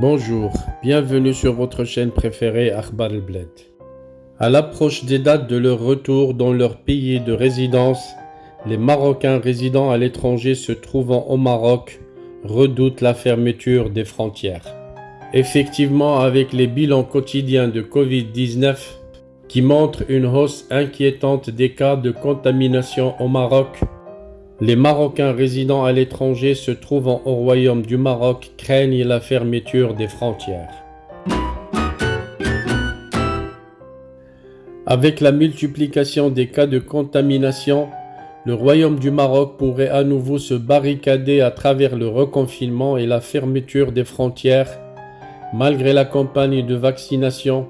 Bonjour, bienvenue sur votre chaîne préférée Akhbar El Bled. À l'approche des dates de leur retour dans leur pays de résidence, les Marocains résidant à l'étranger se trouvant au Maroc redoutent la fermeture des frontières. Effectivement, avec les bilans quotidiens de Covid-19 qui montrent une hausse inquiétante des cas de contamination au Maroc, les Marocains résidant à l'étranger se trouvant au Royaume du Maroc craignent la fermeture des frontières. Avec la multiplication des cas de contamination, le Royaume du Maroc pourrait à nouveau se barricader à travers le reconfinement et la fermeture des frontières. Malgré la campagne de vaccination,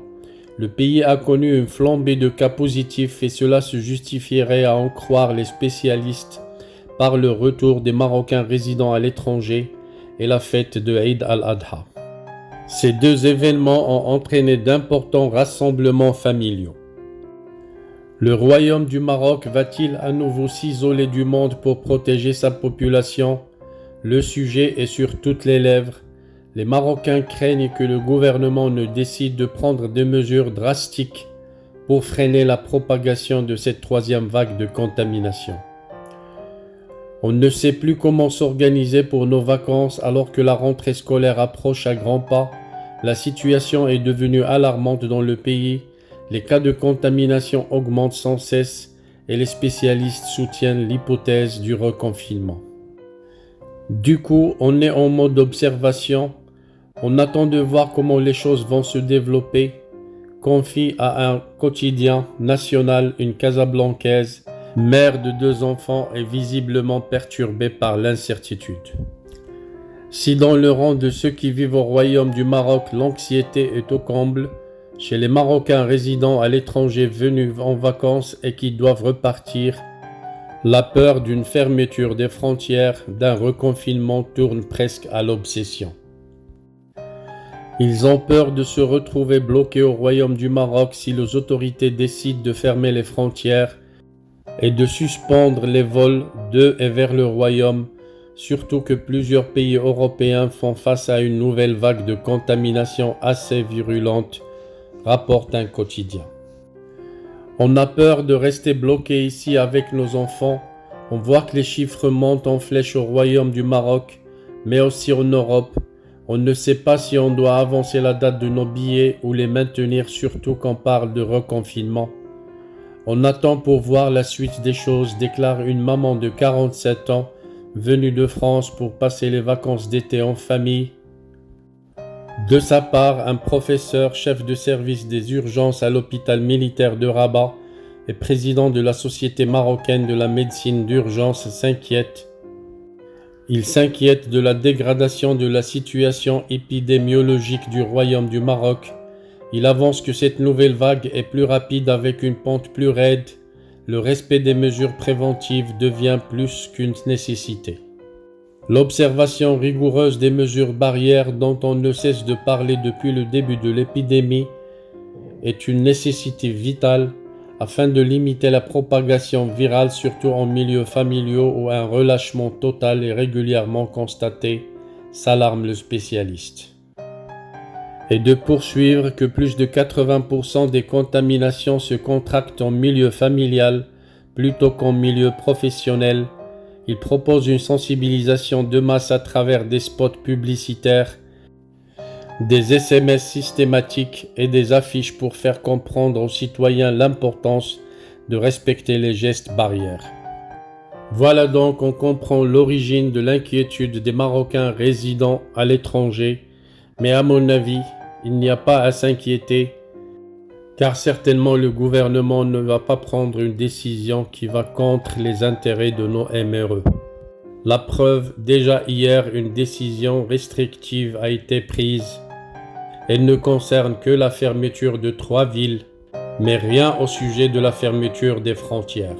le pays a connu une flambée de cas positifs et cela se justifierait à en croire les spécialistes par le retour des Marocains résidant à l'étranger et la fête de Eid al-Adha. Ces deux événements ont entraîné d'importants rassemblements familiaux. Le Royaume du Maroc va-t-il à nouveau s'isoler du monde pour protéger sa population? Le sujet est sur toutes les lèvres. Les Marocains craignent que le gouvernement ne décide de prendre des mesures drastiques pour freiner la propagation de cette troisième vague de contamination. On ne sait plus comment s'organiser pour nos vacances alors que la rentrée scolaire approche à grands pas. La situation est devenue alarmante dans le pays. Les cas de contamination augmentent sans cesse et les spécialistes soutiennent l'hypothèse du reconfinement. Du coup, on est en mode observation. On attend de voir comment les choses vont se développer. Confie à un quotidien national une Casablancaise, mère de 2 enfants et visiblement perturbée par l'incertitude. Si dans le rang de ceux qui vivent au Royaume du Maroc, l'anxiété est au comble, chez les Marocains résidant à l'étranger venus en vacances et qui doivent repartir, la peur d'une fermeture des frontières, d'un reconfinement tourne presque à l'obsession. Ils ont peur de se retrouver bloqués au Royaume du Maroc si les autorités décident de fermer les frontières et de suspendre les vols de et vers le Royaume, surtout que plusieurs pays européens font face à une nouvelle vague de contamination assez virulente, rapporte un quotidien. On a peur de rester bloqué ici avec nos enfants. On voit que les chiffres montent en flèche au Royaume du Maroc, mais aussi en Europe. On ne sait pas si on doit avancer la date de nos billets ou les maintenir, surtout quand on parle de reconfinement. On attend pour voir la suite des choses, déclare une maman de 47 ans, venue de France pour passer les vacances d'été en famille. De sa part, un professeur, chef de service des urgences à l'hôpital militaire de Rabat et président de la Société marocaine de la médecine d'urgence s'inquiète. Il s'inquiète de la dégradation de la situation épidémiologique du Royaume du Maroc. Il avance que cette nouvelle vague est plus rapide avec une pente plus raide. Le respect des mesures préventives devient plus qu'une nécessité. L'observation rigoureuse des mesures barrières dont on ne cesse de parler depuis le début de l'épidémie est une nécessité vitale afin de limiter la propagation virale, surtout en milieux familiaux où un relâchement total est régulièrement constaté, s'alarme le spécialiste. Et de poursuivre que plus de 80% des contaminations se contractent en milieu familial plutôt qu'en milieu professionnel. Il propose une sensibilisation de masse à travers des spots publicitaires, des SMS systématiques et des affiches pour faire comprendre aux citoyens l'importance de respecter les gestes barrières. Voilà donc, on comprend l'origine de l'inquiétude des Marocains résidant à l'étranger, mais à mon avis, il n'y a pas à s'inquiéter, car certainement le gouvernement ne va pas prendre une décision qui va contre les intérêts de nos MRE. La preuve, déjà hier, une décision restrictive a été prise. Elle ne concerne que la fermeture de 3 villes, mais rien au sujet de la fermeture des frontières.